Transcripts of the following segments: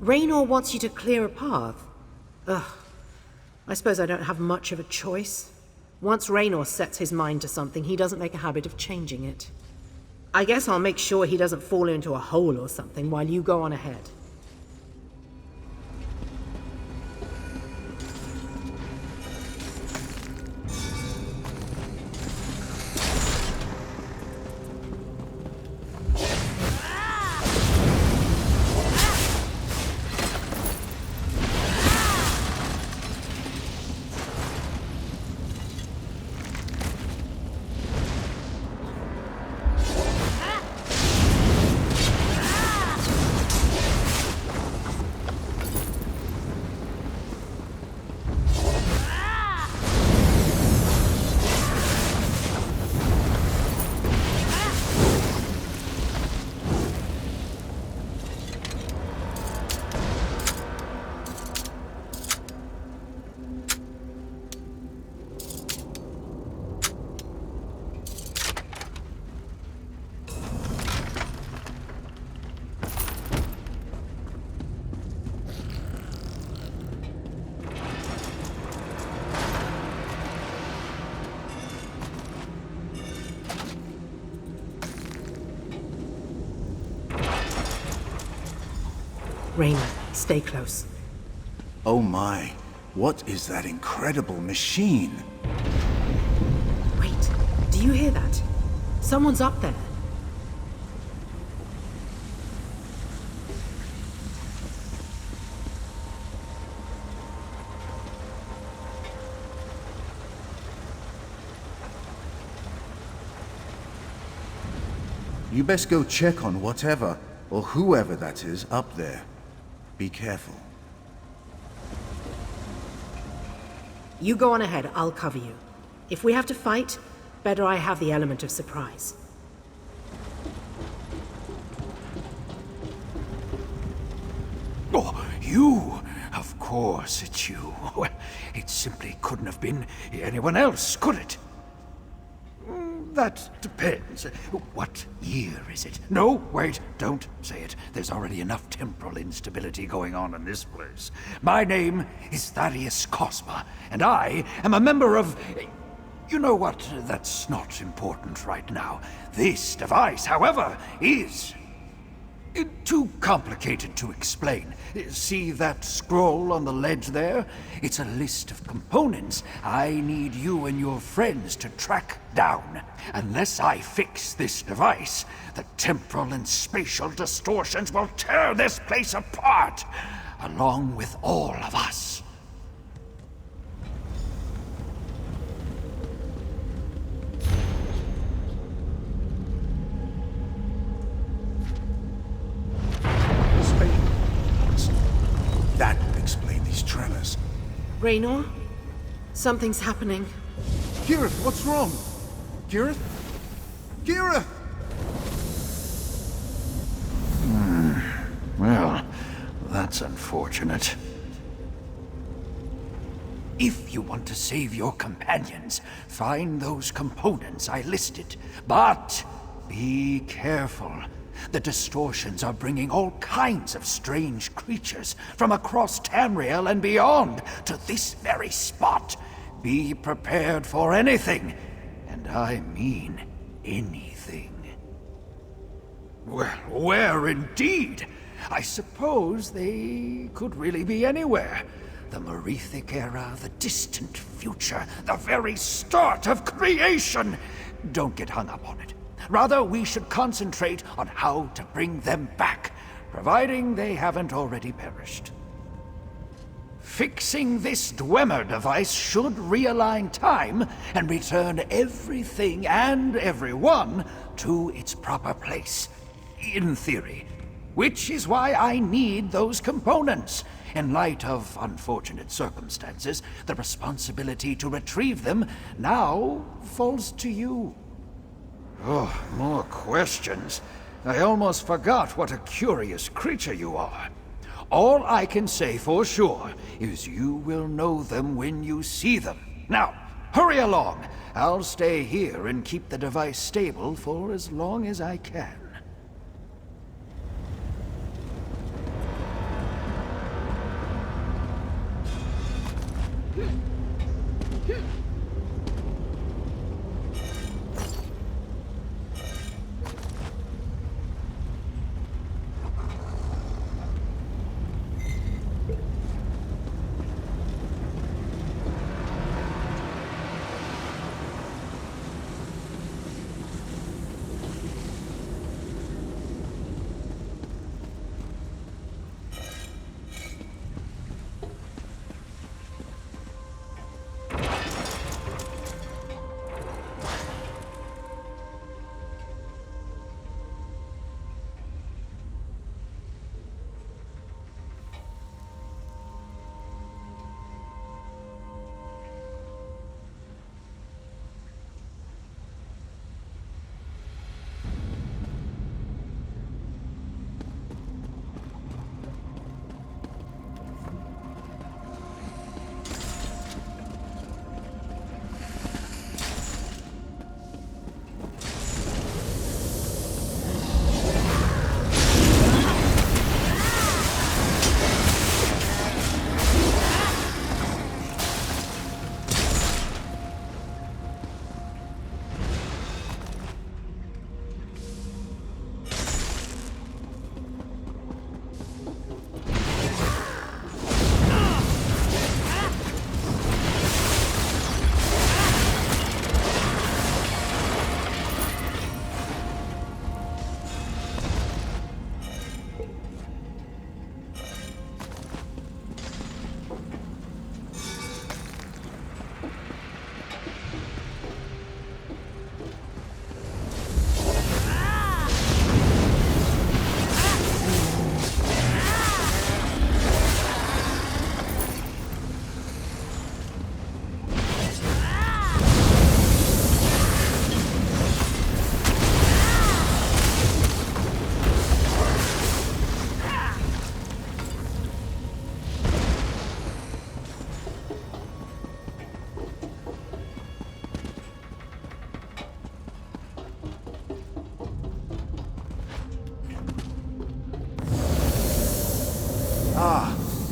Raynor wants you to clear a path. Ugh. I suppose I don't have much of a choice. Once Raynor sets his mind to something, he doesn't make a habit of changing it. I guess I'll make sure he doesn't fall into a hole or something while you go on ahead. Raynor, stay close. Oh my, what is that incredible machine? Wait, do you hear that? Someone's up there. You best go check on whatever, or whoever that is, up there. Be careful. You go on ahead, I'll cover you. If we have to fight, better I have the element of surprise. Oh, you! Of course it's you. Well, it simply couldn't have been anyone else, could it? That depends. What year is it? No, wait, don't say it. There's already enough temporal instability going on in this place. My name is Thaddeus Cosma, and I am a member of... You know what? That's not important right now. This device, however, is... too complicated to explain. See that scroll on the ledge there? It's a list of components I need you and your friends to track down. Unless I fix this device, the temporal and spatial distortions will tear this place apart, along with all of us. That would explain these tremors. Raynor? Something's happening. Gareth, what's wrong? Gareth? Gareth! Well, that's unfortunate. If you want to save your companions, find those components I listed. But be careful. The distortions are bringing all kinds of strange creatures from across Tamriel and beyond to this very spot. Be prepared for anything, and I mean anything. Well, where indeed? I suppose they could really be anywhere. The Merethic era, the distant future, the very start of creation. Don't get hung up on it. Rather, we should concentrate on how to bring them back, providing they haven't already perished. Fixing this Dwemer device should realign time and return everything and everyone to its proper place, in theory. Which is why I need those components. In light of unfortunate circumstances, the responsibility to retrieve them now falls to you. Oh, more questions. I almost forgot what a curious creature you are. All I can say for sure is you will know them when you see them. Now, hurry along. I'll stay here and keep the device stable for as long as I can.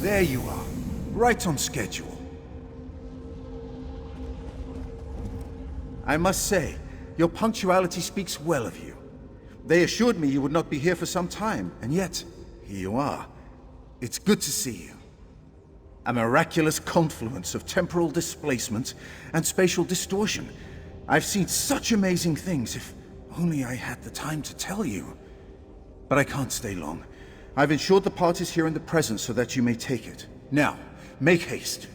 There you are. Right on schedule. I must say, your punctuality speaks well of you. They assured me you would not be here for some time, and yet, here you are. It's good to see you. A miraculous confluence of temporal displacement and spatial distortion. I've seen such amazing things, if only I had the time to tell you. But I can't stay long. I've ensured the part is here in the present so that you may take it. Now, make haste.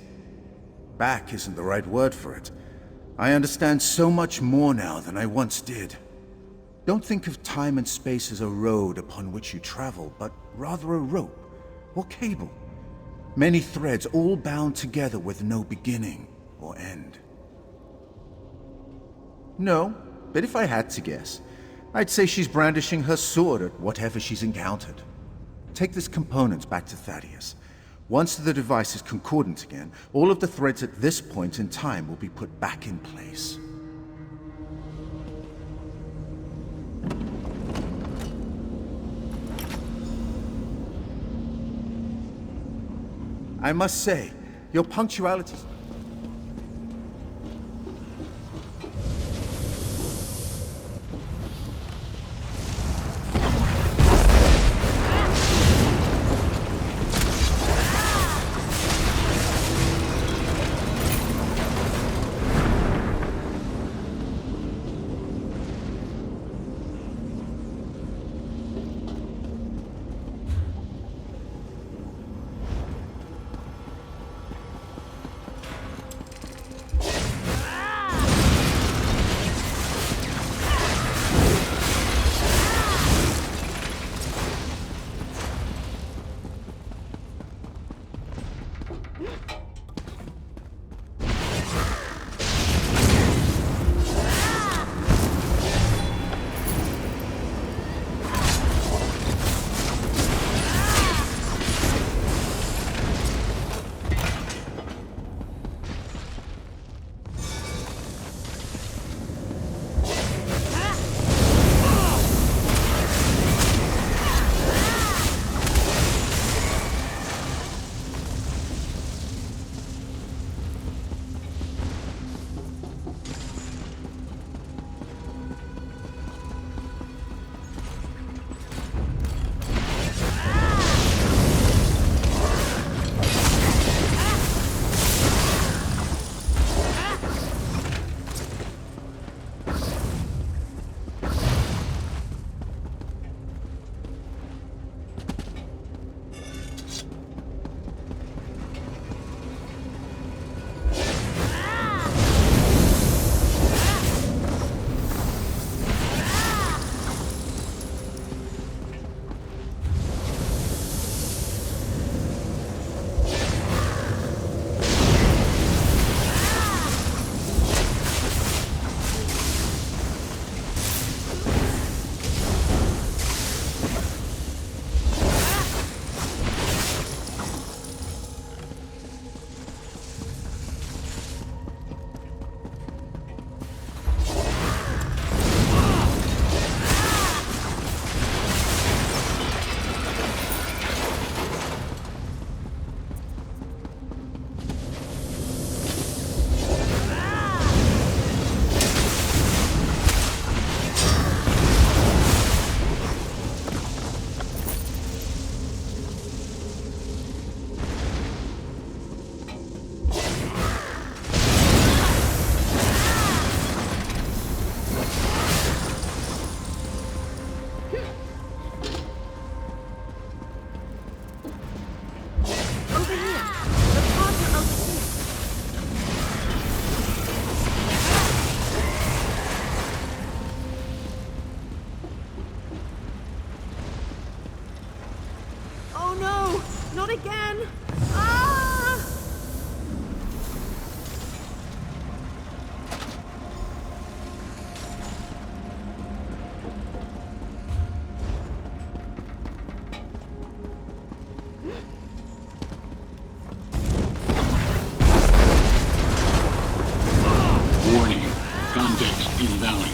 Back isn't the right word for it. I understand so much more now than I once did. Don't think of time and space as a road upon which you travel, but rather a rope or cable. Many threads all bound together with no beginning or end. No, but if I had to guess, I'd say she's brandishing her sword at whatever she's encountered. Take this component back to Thaddeus. Once the device is concordant again, all of the threads at this point in time will be put back in place. I must say, your punctuality... Not again! Ah! Warning. Context invalid.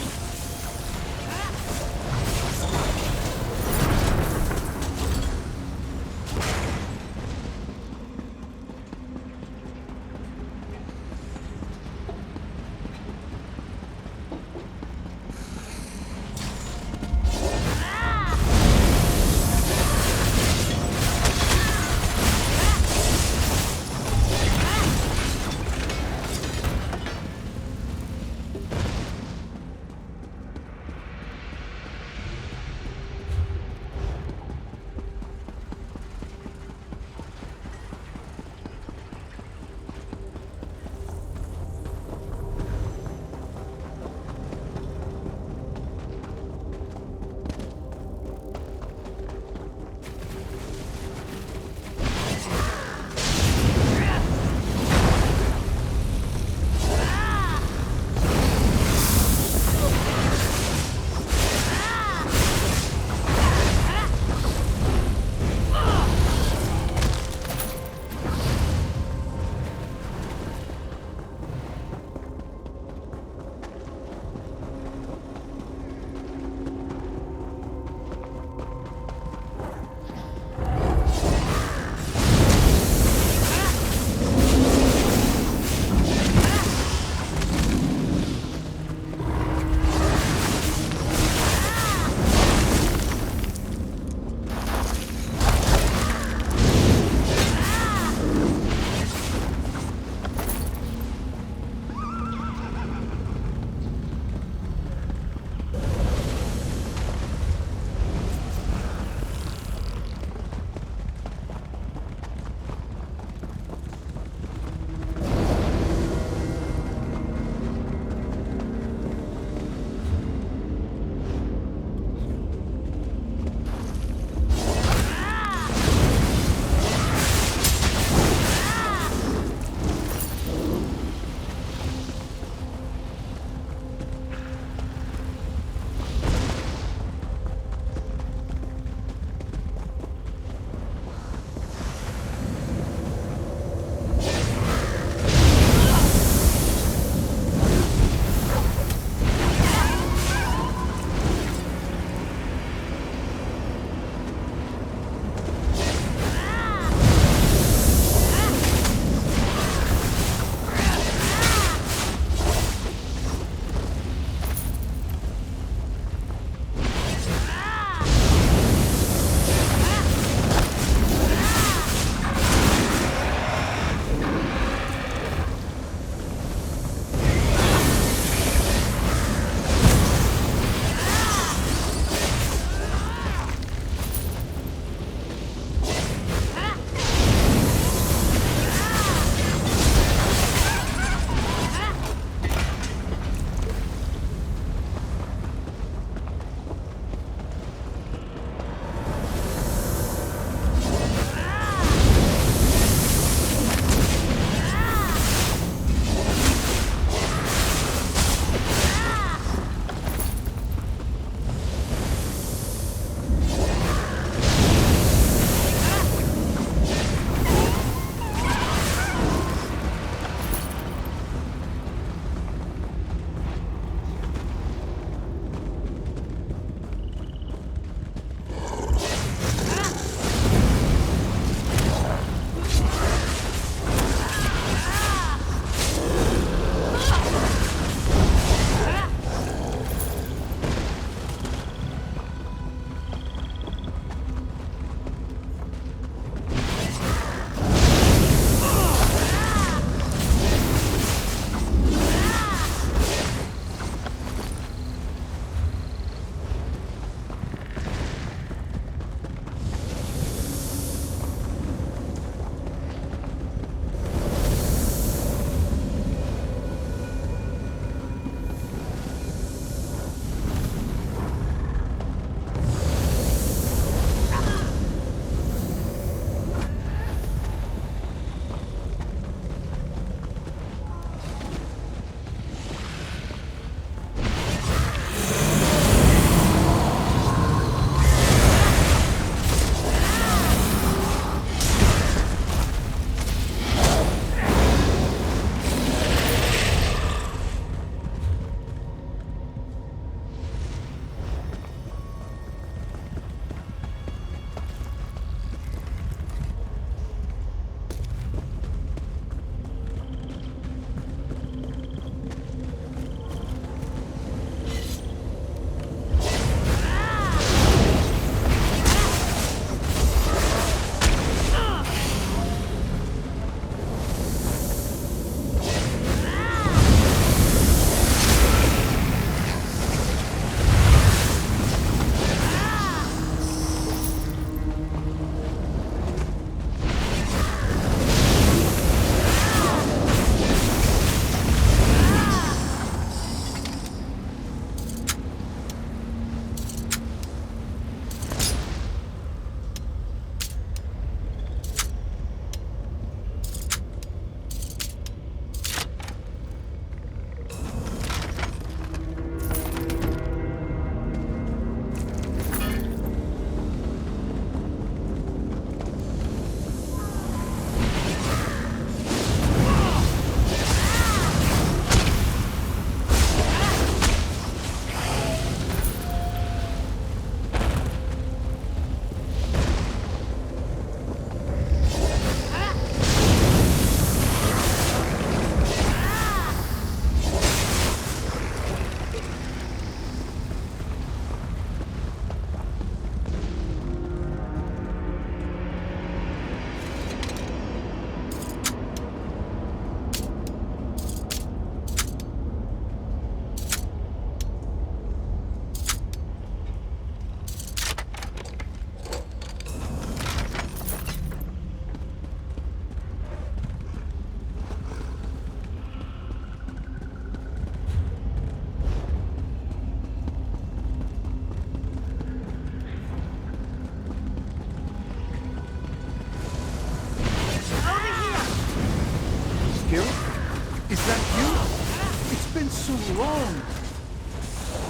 wrong?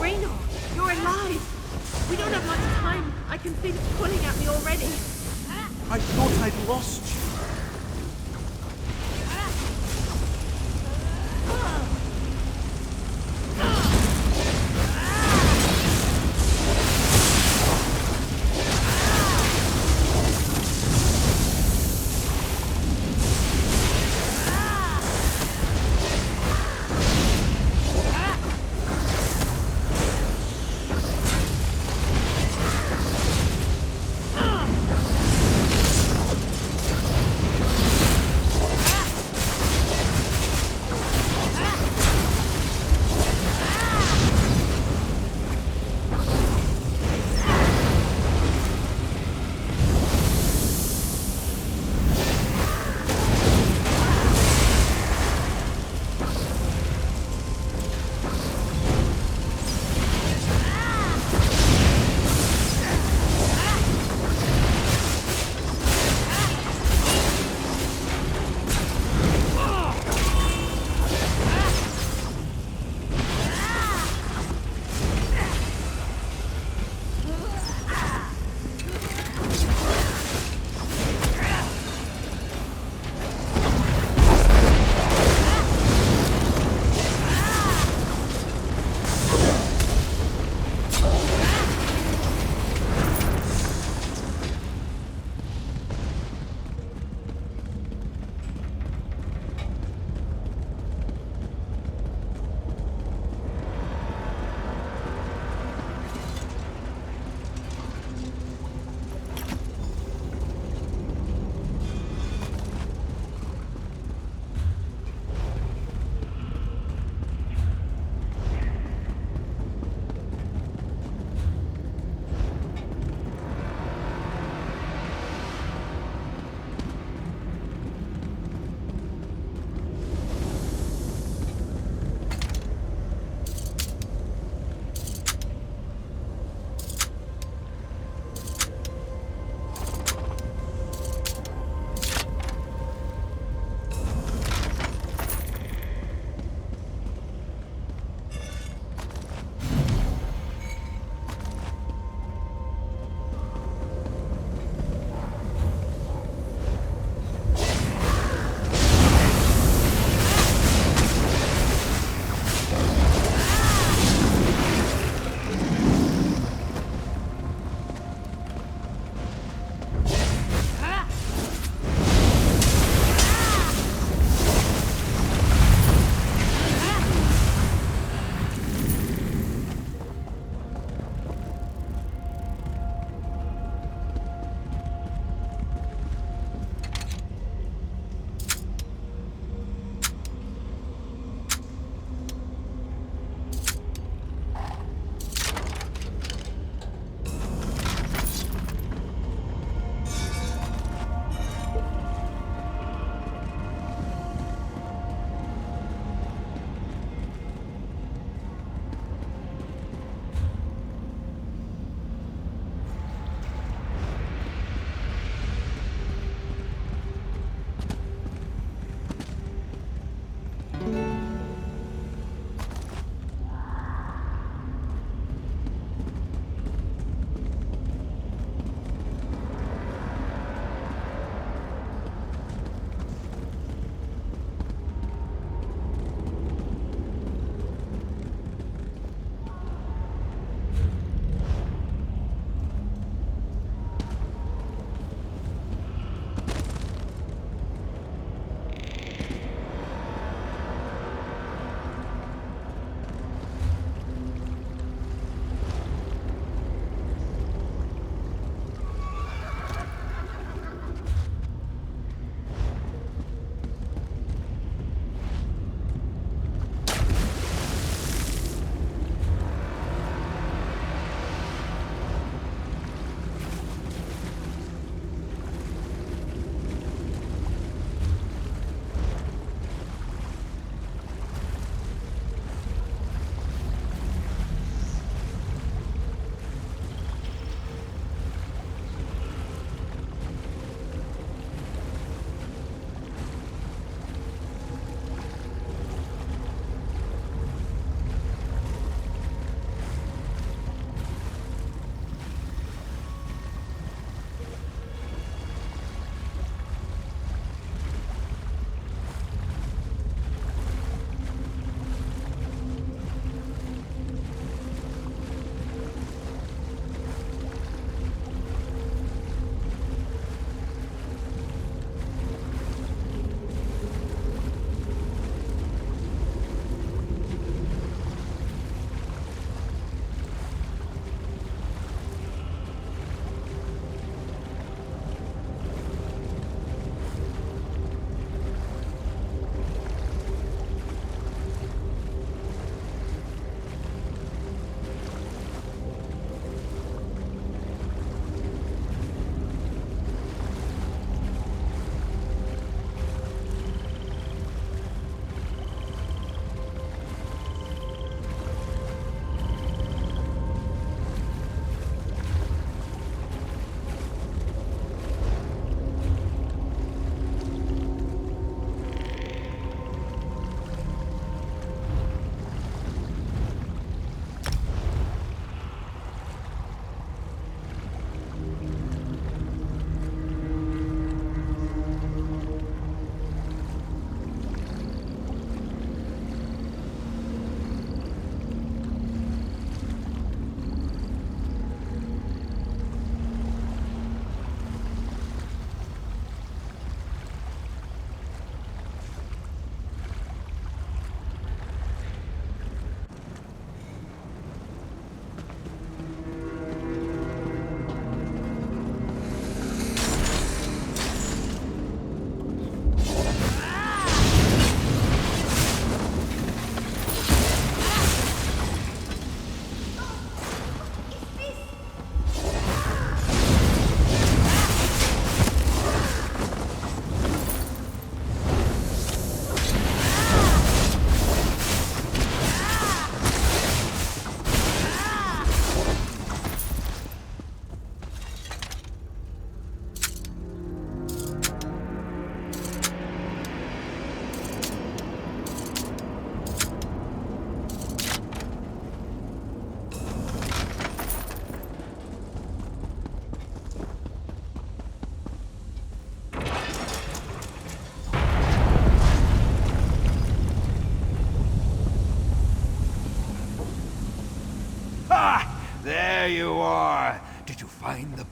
Raynor, you're alive! We don't have much time. I can feel it pulling at me already. I thought I'd lost you.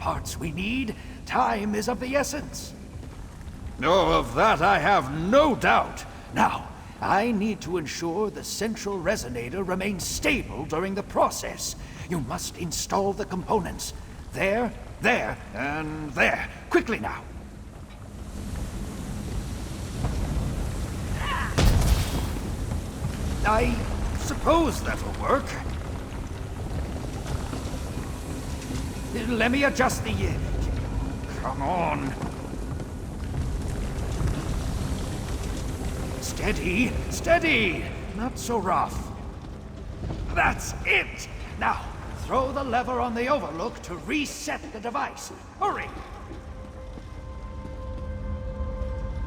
parts we need, time is of the essence. No, of that I have no doubt. Now, I need to ensure the central resonator remains stable during the process. You must install the components. There, there, and there. Quickly now. I suppose that'll work. Let me adjust the... Come on. Steady, steady! Not so rough. That's it! Now, throw the lever on the overlook to reset the device. Hurry!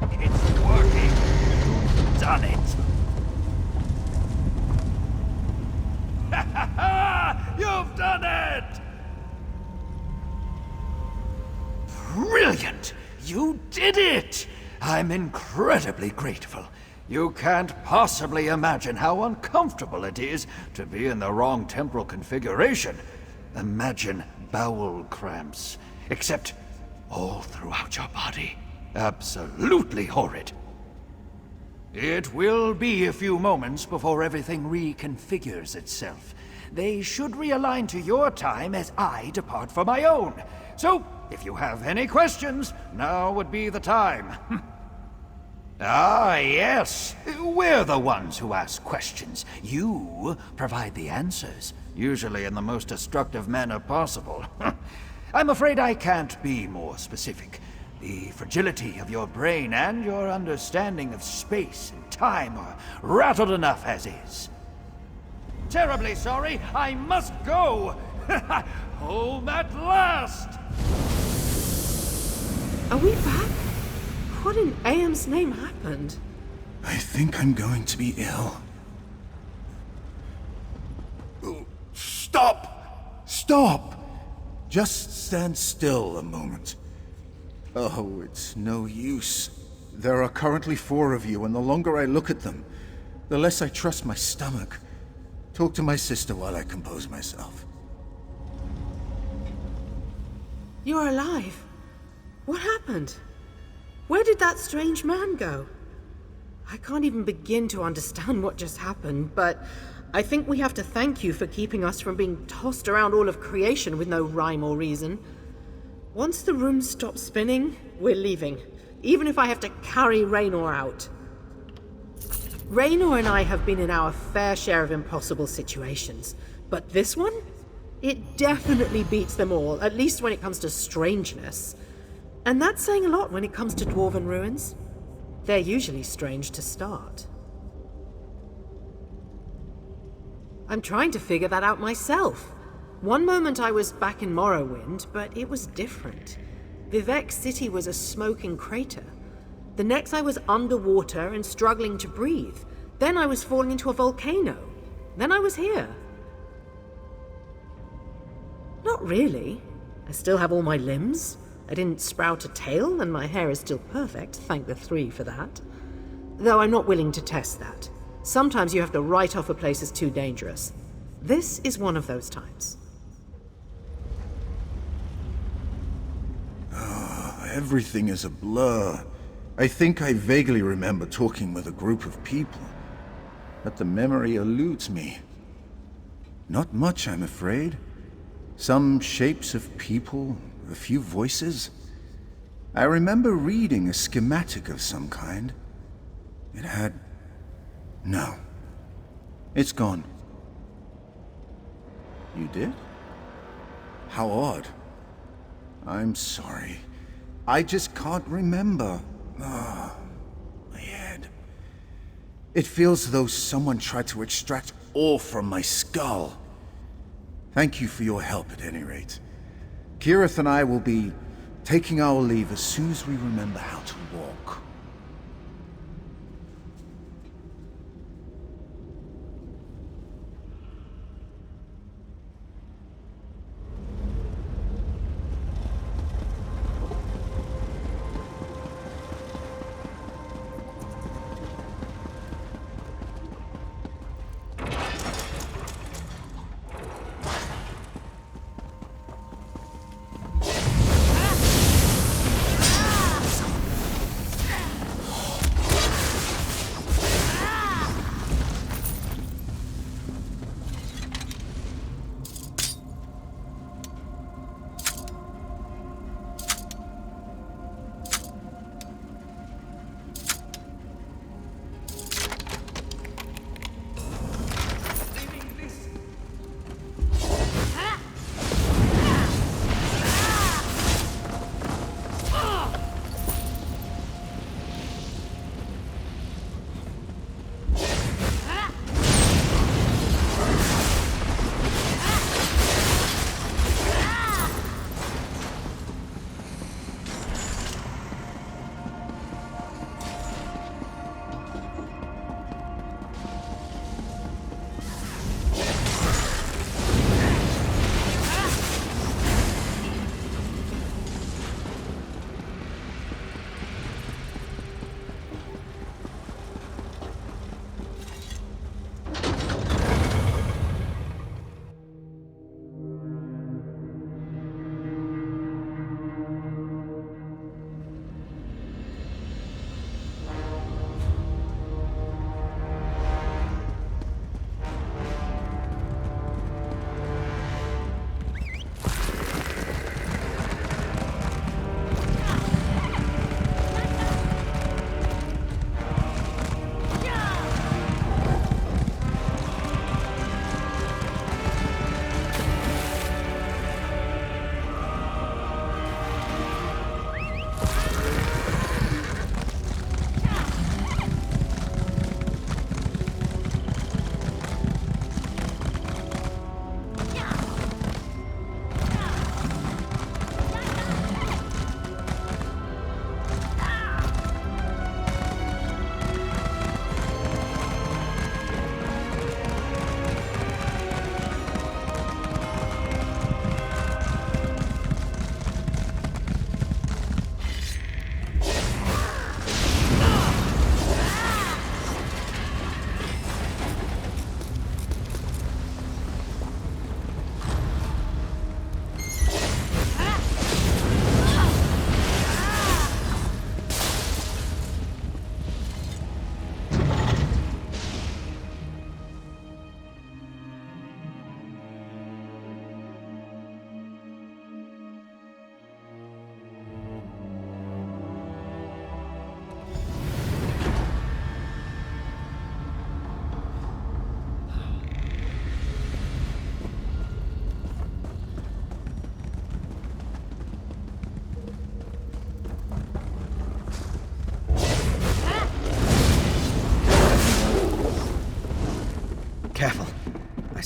It's working. You've done it. Ha ha ha! You've done it! Brilliant! You did it! I'm incredibly grateful. You can't possibly imagine how uncomfortable it is to be in the wrong temporal configuration. Imagine bowel cramps, except all throughout your body. Absolutely horrid. It will be a few moments before everything reconfigures itself. They should realign to your time as I depart for my own. So, if you have any questions, now would be the time. Ah, yes. We're the ones who ask questions. You provide the answers, usually in the most destructive manner possible. I'm afraid I can't be more specific. The fragility of your brain and your understanding of space and time are rattled enough as is. Terribly sorry, I must go! Home at last! Are we back? What in AM's name happened? I think I'm going to be ill. Stop! Stop! Just stand still a moment. Oh, it's no use. There are currently 4 of you, and the longer I look at them, the less I trust my stomach. Talk to my sister while I compose myself. You're alive. What happened? Where did that strange man go? I can't even begin to understand what just happened, but I think we have to thank you for keeping us from being tossed around all of creation with no rhyme or reason. Once the room stops spinning, we're leaving, even if I have to carry Raynor out. Raynor and I have been in our fair share of impossible situations, but this one? It definitely beats them all, at least when it comes to strangeness. And that's saying a lot when it comes to dwarven ruins. They're usually strange to start. I'm trying to figure that out myself. One moment I was back in Morrowind, but it was different. Vivec City was a smoking crater. The next I was underwater and struggling to breathe. Then I was falling into a volcano. Then I was here. Not really. I still have all my limbs. I didn't sprout a tail, and my hair is still perfect, thank the 3 for that. Though I'm not willing to test that. Sometimes you have to write off a place as too dangerous. This is one of those times. Everything is a blur. I think I vaguely remember talking with a group of people, but the memory eludes me. Not much, I'm afraid. Some shapes of people, a few voices. I remember reading a schematic of some kind. It had... No. It's gone. You did? How odd. I'm sorry. I just can't remember. Ah, my head. It feels as though someone tried to extract all from my skull. Thank you for your help at any rate. Kirith and I will be taking our leave as soon as we remember how to walk.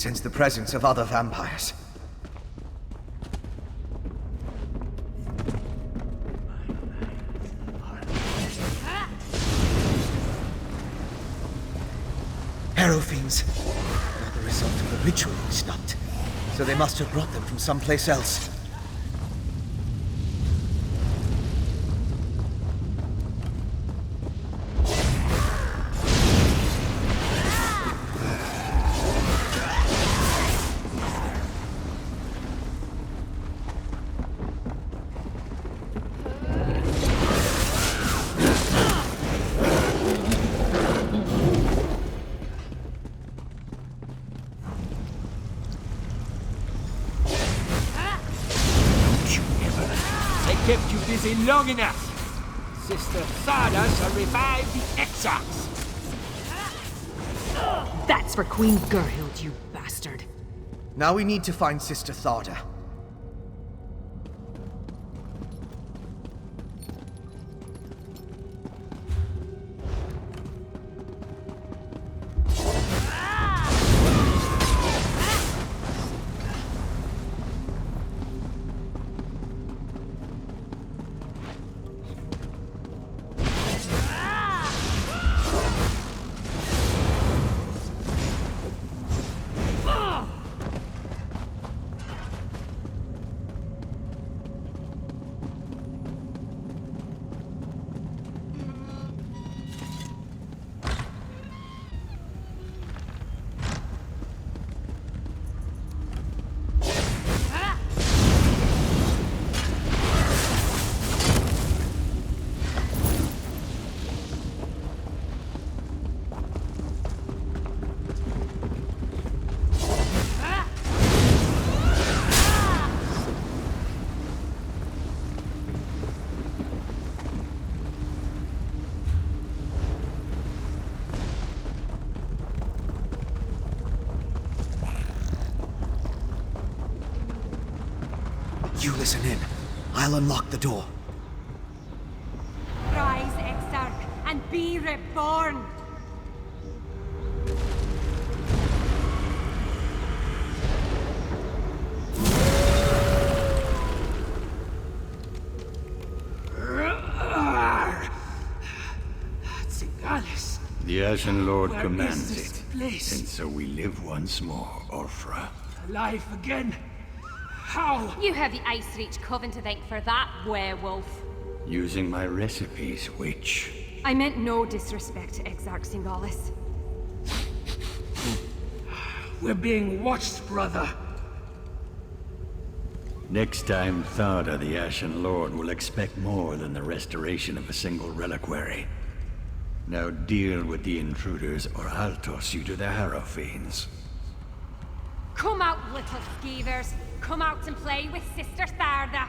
sense the presence of other vampires. Arrow fiends. Not the result of the ritual we stopped. So they must have brought them from someplace else. Kept you busy long enough. Sister Thada shall revive the Exarchs. That's for Queen Gerhild, you bastard. Now we need to find Sister Thada. You listen in. I'll unlock the door. Rise, Exarch, and be reborn! Tsingalis. The Ashen Lord Where commands is this it. place? And so we live once more, Orfra. Alive again? How? You have the Ice Reach Coven to thank for that, werewolf. Using my recipes, witch. I meant no disrespect to Exarch Singalis. We're being watched, brother. Next time, Thada, the Ashen Lord, will expect more than the restoration of a single reliquary. Now deal with the intruders, or I'll toss you to the Harrow Fiends. Come out, little skeevers. Come out and play with Sister Tharda.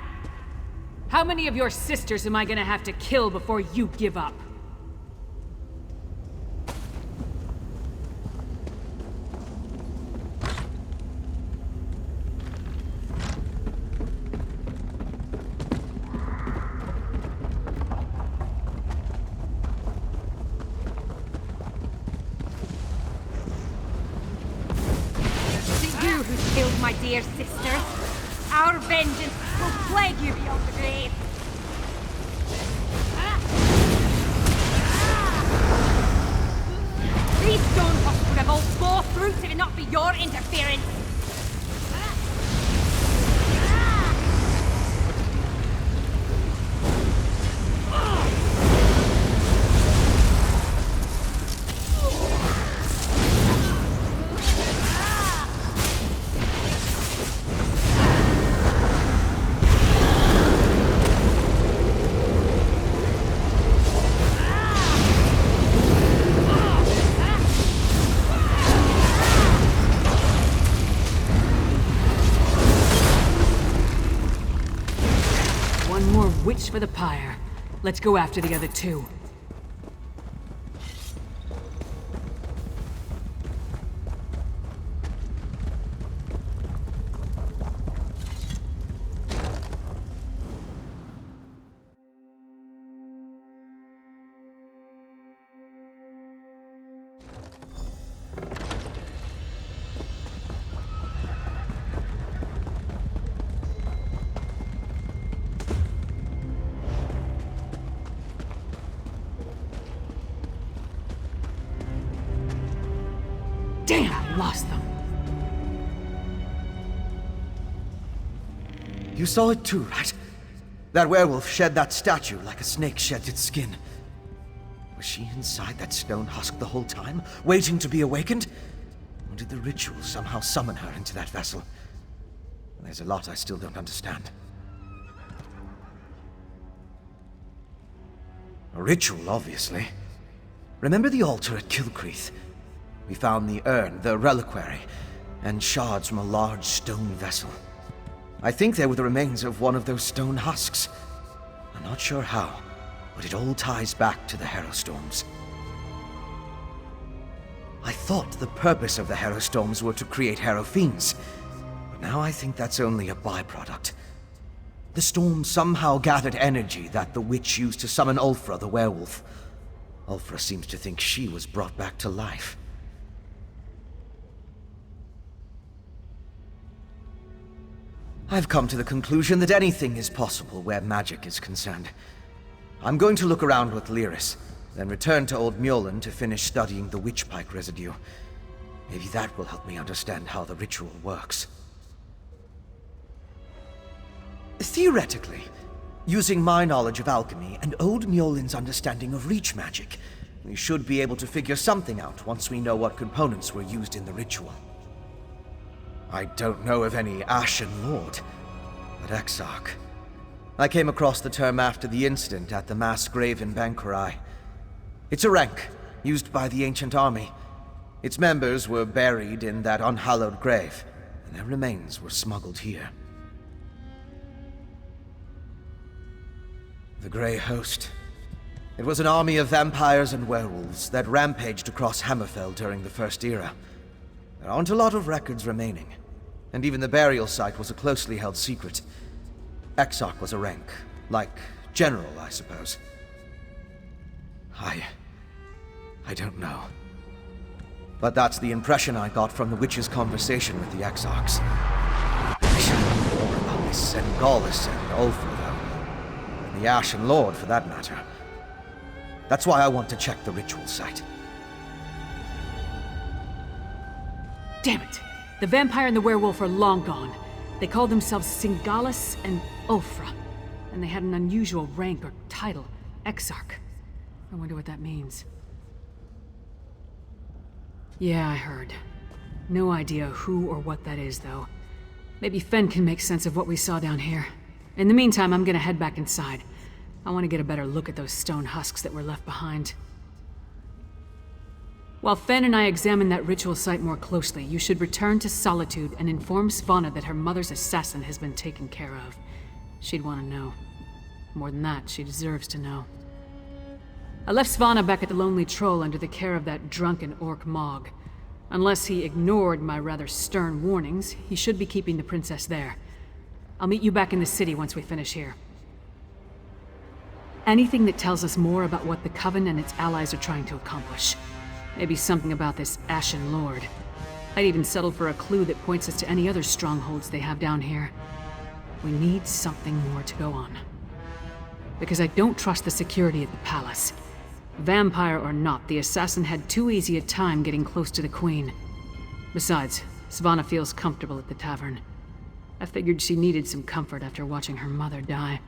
How many of your sisters am I gonna have to kill before you give up? Is it you who killed my dear sisters? Our vengeance will plague you beyond the grave. These stone husk revolts bore fruit if it not be your interference. One more witch for the pyre. Let's go after the other two. lost them. You saw it too, right? That werewolf shed that statue like a snake sheds its skin. Was she inside that stone husk the whole time, waiting to be awakened? Or did the ritual somehow summon her into that vessel? There's a lot I still don't understand. A ritual, obviously. Remember the altar at Kilcreath? We found the urn, the reliquary, and shards from a large stone vessel. I think they were the remains of one of those stone husks. I'm not sure how, but it all ties back to the Harrowstorms. I thought the purpose of the Harrowstorms were to create Harrowfiends, but now I think that's only a byproduct. The storm somehow gathered energy that the witch used to summon Ulfra the werewolf. Ulfra seems to think she was brought back to life. I've come to the conclusion that anything is possible where magic is concerned. I'm going to look around with Lyris, then return to Old Mjolnir to finish studying the witchpike residue. Maybe that will help me understand how the ritual works. Theoretically, using my knowledge of alchemy and Old Mjolin's understanding of reach magic, we should be able to figure something out once we know what components were used in the ritual. I don't know of any Ashen Lord, but Exarch. I came across the term after the incident at the mass grave in Bankurai. It's a rank, used by the ancient army. Its members were buried in that unhallowed grave, and their remains were smuggled here. The Grey Host. It was an army of vampires and werewolves that rampaged across Hammerfell during the First Era. There aren't a lot of records remaining, and even the burial site was a closely held secret. Exarch was a rank, like general, I suppose. I don't know. But that's the impression I got from the witch's conversation with the Exarchs. I should know more about this Sengalis and Ulfra, though. And the Ashen Lord, for that matter. That's why I want to check the ritual site. Damn it! The vampire and the werewolf are long gone. They called themselves Singalis and Ulfra, and they had an unusual rank or title, Exarch. I wonder what that means. Yeah, I heard. No idea who or what that is, though. Maybe Fen can make sense of what we saw down here. In the meantime, I'm gonna head back inside. I want to get a better look at those stone husks that were left behind. While Fen and I examine that ritual site more closely, you should return to Solitude and inform Svanna that her mother's assassin has been taken care of. She'd want to know. More than that, she deserves to know. I left Svanna back at the Lonely Troll under the care of that drunken orc Mog. Unless he ignored my rather stern warnings, he should be keeping the princess there. I'll meet you back in the city once we finish here. Anything that tells us more about what the Coven and its allies are trying to accomplish. Maybe something about this Ashen Lord. I'd even settle for a clue that points us to any other strongholds they have down here. We need something more to go on. Because I don't trust the security at the palace. Vampire or not, the assassin had too easy a time getting close to the Queen. Besides, Svanna feels comfortable at the tavern. I figured she needed some comfort after watching her mother die.